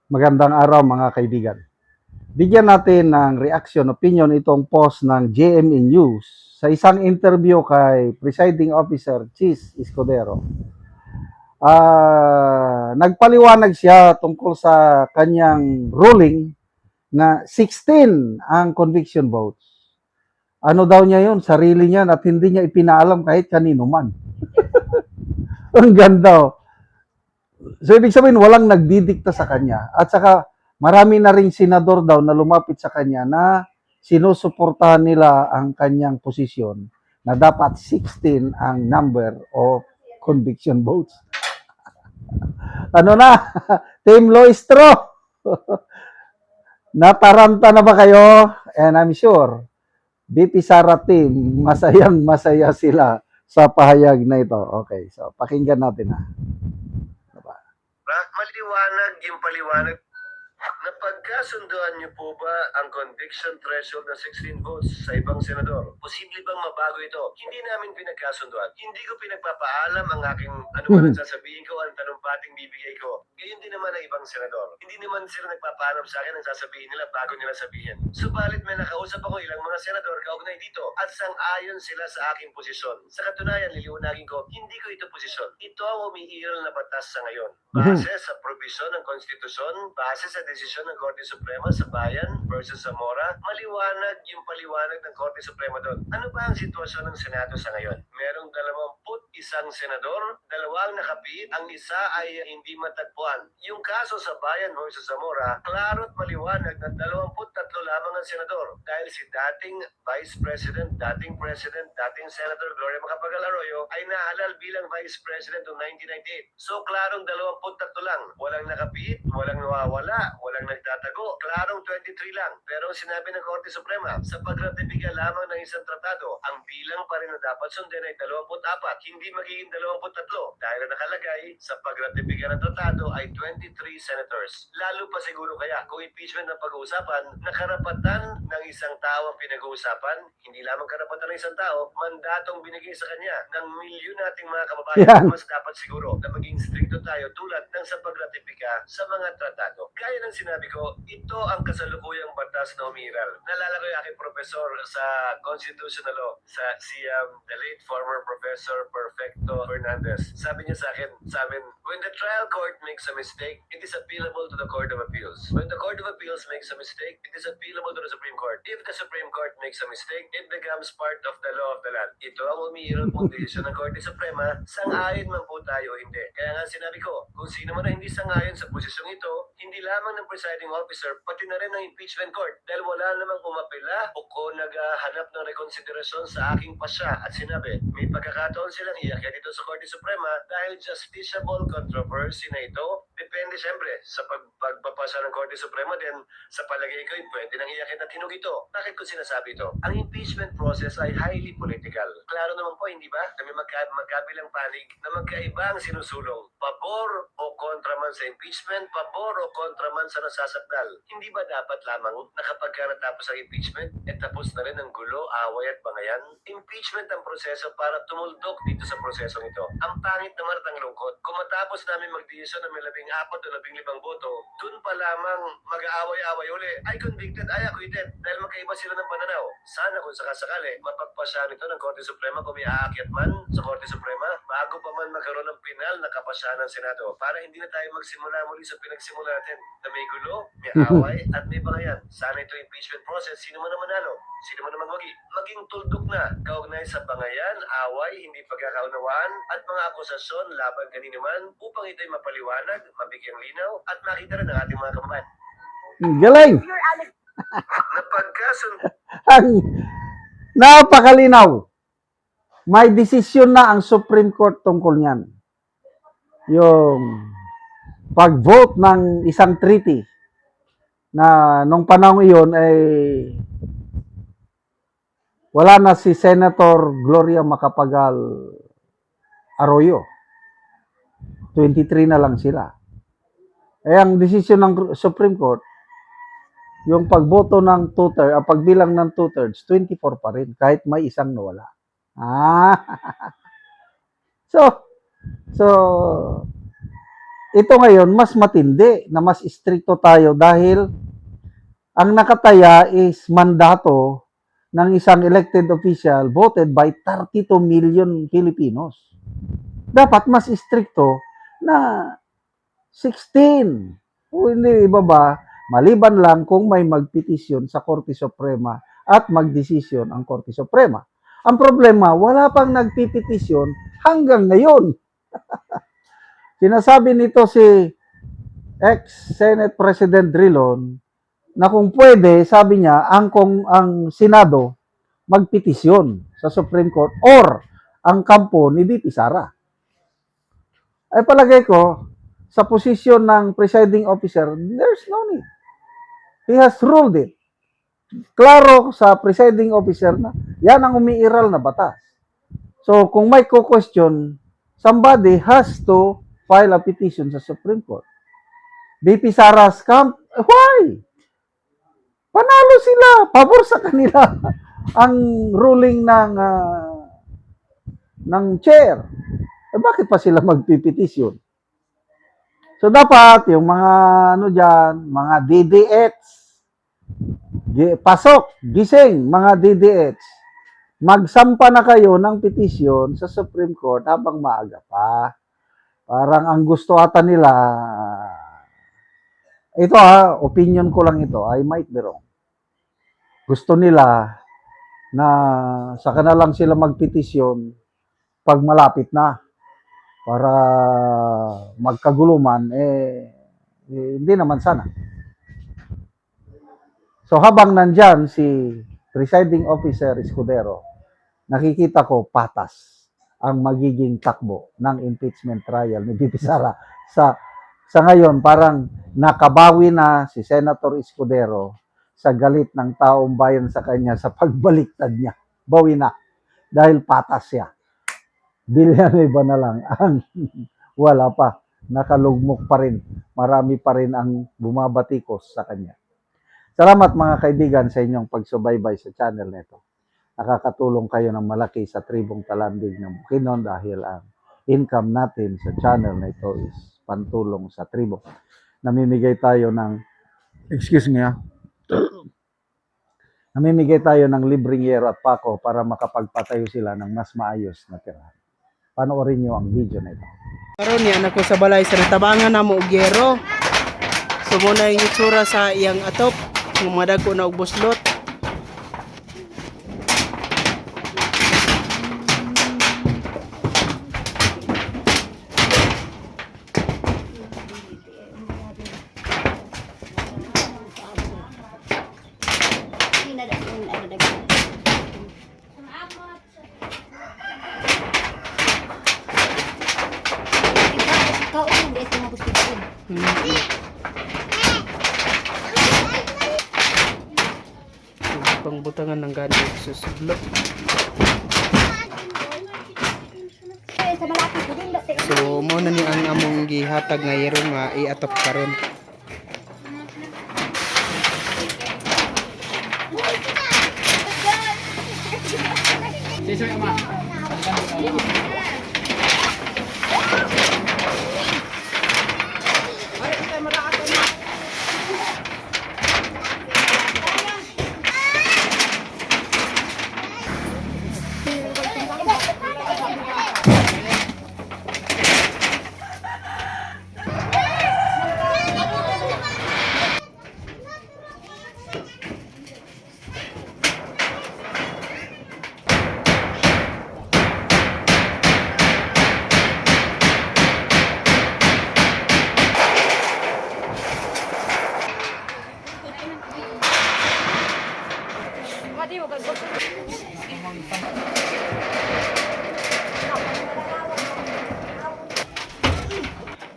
Magandang araw mga kaibigan. Bigyan natin ng reaction, opinion itong post ng GMA News sa isang interview kay Presiding Officer Chis Escudero. Nagpaliwanag siya tungkol sa kanyang ruling na 16 ang conviction votes. Ano daw niya yun? Sarili niya at hindi niya ipinaalam kahit kanino man. Ang ganda. So, ibig sabihin, walang nagdidikta sa kanya. At saka, marami na ring senador daw na lumapit sa kanya na sinusuportahan nila ang kanyang posisyon na dapat 16 ang number of conviction votes. Ano na? Team Loistro! Nataranta na ba kayo? And I'm sure, BP Sara team, masayang masaya sila sa pahayag na ito. Okay, so pakinggan natin na. Maliwanag yung paliwanag. Napagkasunduan niyo po ba ang conviction threshold na 16 votes sa ibang senador? Posible bang mabago ito? Hindi namin pinagkasunduan. Hindi ko pinagpapaalam ang aking ano man ang sasabihin ko, ang talumpating bibigay ko. Gayon din naman ang ibang senador. Hindi naman sila nagpapaalam sa akin ang sasabihin nila bago nila sabihin. Subalit may nakausap ako ilang mga senador kaugnay dito at sang-ayon sila sa aking posisyon. Sa katunayan, liliwanagin ko, hindi ko ito posisyon. Ito ang umiiral na batas sa ngayon. Base sa probisyon ng konstitusyon, base sa desisyon ng Korte Suprema sa Bayan versus Zamora, maliwanag yung paliwanag ng Korte Suprema doon. Ano ba ang sitwasyon ng Senado sa ngayon? Merong 21 senador, dalawang nakapit, ang isa ay hindi matagpuan. Yung kaso sa Bayan versus Zamora, klaro't maliwanag na 23 lamang ang senador dahil si dating Vice President, dating President, dating Senator Gloria Macapagal Arroyo ay nahalal bilang Vice President noong 1998. So klarong 23 lang. Walang nakapit, walang nawawala, walang nagtatago. Klarong 23 lang. Pero sinabi ng Korte Suprema, sa pagratipika lamang ng isang tratado, ang bilang pa rin na dapat sundin ay 24, hindi magiging 23 dahil nakalagay sa pagratipika ng tratado ay 23 senators. Lalo pa siguro kaya kung impeachment ng pag-uusapan, na karapatan ng isang tao ang pinag-uusapan, hindi lamang karapatan ng isang tao, mandatong binigay sa kanya ng milyon nating mga kababayan. Mas dapat siguro na maging stricto tayo tulad ng sa pagratipika sa mga tratado. Gaya ng sinabi ko, ito ang kasalukuyang batas na umiral. Naalala ko yung aking professor sa constitutional law, the late former Professor Perfecto Fernandez. Sabi niya sa amin, when the trial court makes a mistake, it is appealable to the Court of Appeals. When the Court of Appeals makes a mistake, it is appealable to the Supreme Court. If the Supreme Court makes a mistake, it becomes part of the law of the land. Ito ang umiiral pong desisyon ng Korte Suprema, sang-ayon man po tayo hindi. Kaya nga sinabi ko, kung sino man na hindi sang-ayon sa posisyong ito, hindi lamang ng presiding officer, pati na rin ng impeachment court. Dahil wala namang umapela o kung naghahanap ng rekonsiderasyon sa aking pasya at sinabi, may pagkakataon silang iakit dito sa Korte Suprema dahil justiciable controversy na ito. Depende siyempre sa pagpapasa ng Korte Suprema din, sa palagay ko, pwede nang iakit at hinug ito. Bakit ko sinasabi ito? Ang impeachment process ay highly political. Klaro naman po, hindi ba? Na may magkabilang panig na magkaiba ang sinusulong. Pabor o kontra man sa impeachment, pabor o kontra man sa nasasakdal. Hindi ba dapat lamang na kapag natapos ang impeachment, tapos na rin ang gulo, away at bangayan? Impeachment ang proseso para tumuldok dito sa prosesong ito. Ang pangit naman at ang lungkot. Kung matapos namin magdesisyon ng may 14 o 15 boto, dun pa lamang mag-aaway-aaway uli. Ay convicted, ay acquitted. Dahil magkaiba sila ng pananaw. Sana kung sakasakali, mapagpasyahan ito ng Korte Suprema kung may aakyat man sa Korte Suprema, bago pa man magkaroon ng pinal na kapasyahan ng Senado. Para hindi na tayo magsimula muli sa pinagsimula natin na may gulo, may away, at may bangayan. Sana ito impeachment process, sino man naman manalo, sino man naman wagi. Maging tuldok na, kaugnay sa bangayan, away, hindi pagkakaunawaan, at mga akusasyon laban kanino man, upang ito'y mapaliwanag, mabigyang linaw, at makita rin ng ating mga kababayan. Galing! Napakalinaw. May desisyon na ang Supreme Court tungkol niyan. Yung pag-vote ng isang treaty na nung panahon iyon ay wala na si Senator Gloria Macapagal Arroyo. 23 na lang sila. Ang desisyon ng Supreme Court, yung pagboto ng pagbilang ng 2/3, 24 pa rin, kahit may isang nawala. So, ito ngayon, mas matindi na mas stricto tayo dahil ang nakataya is mandato ng isang elected official voted by 32 million Filipinos. Dapat mas stricto na 16. O hindi ibaba, maliban lang kung may magpetisyon sa Korte Suprema at magdesisyon ang Korte Suprema. Ang problema, wala pang nagpipetisyon hanggang ngayon. Sinasabi nito si ex-Senate President Drilon na kung pwede, sabi niya, kung ang Senado magpetisyon sa Supreme Court or ang kampo ni BP Sara. Ay palagay ko, sa posisyon ng presiding officer, there's no need. He has ruled it. Klaro sa presiding officer na yan ang umiiral na batas. So, kung may question, somebody has to file a petition sa Supreme Court. BP Sara's camp, why? Panalo sila, pabor sa kanila ang ruling ng chair. Bakit pa sila magpipetisyon? So dapat yung mga mga DDH, pasok, gising, mga DDH, magsampa na kayo ng petisyon sa Supreme Court habang maaga pa. Parang ang gusto ata nila, ito opinion ko lang ito, I might be wrong. Gusto nila na saka na lang sila magpetisyon pag malapit na para magkaguluman, hindi naman sana. So habang nandyan si presiding officer Escudero, nakikita ko patas ang magiging takbo ng impeachment trial ni BP Sara. Sa ngayon, parang nakabawi na si Senator Escudero sa galit ng taong bayan sa kanya sa pagbaliktad niya. Bawi na. Dahil patas siya. Villanueva na lang ang wala pa. Nakalugmok pa rin. Marami pa rin ang bumabatikos sa kanya. Salamat mga kaibigan sa inyong pagsubaybay sa channel nito. Nakakatulong kayo ng malaki sa tribong talandig ng Bukidnon dahil ang income natin sa channel na ito is pantulong sa tribo. Namimigay tayo ng, namimigay tayo ng libreng yero at pako para makapagpatayo sila ng mas maayos na tirahan. Panoorin nyo ang video na ito. Karon ni anak ko sa balay sa natabangan na mo og yero. So muna yung itsura sa iyang atop, ng mga dagko na og buslot. Pangbutangan ng ganit sa sudlo. So mo na ni ang among gihatag nga yero nga iatop karon.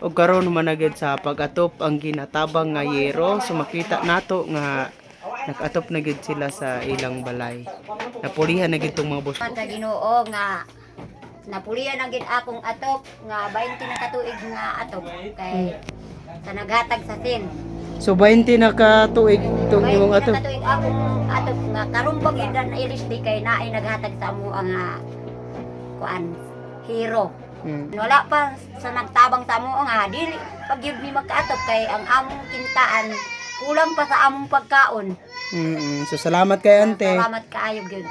O karon managid sa pag-atop ang ginatabang nga yero, so makita nato nga nag-atop na gid sila sa ilang balay. Napulihan na gid tong mga boss. Sa Ginoo nga napulian na gid akong atop nga 20 na katuig nga atop kay sa naghatag sa sin. So 20 na ka tuig tong 20 imong na atop. katuig akong atop nga karumbang ilan ilis di kay naay naghatag sa amo ang kuan hero. Wala pa sa nagtabang sa amo nga dili pag yun mi magkaatop kay ang among kintaan kulang pa sa among pagkaon. So salamat kay ante. Salamat kaayo gyud.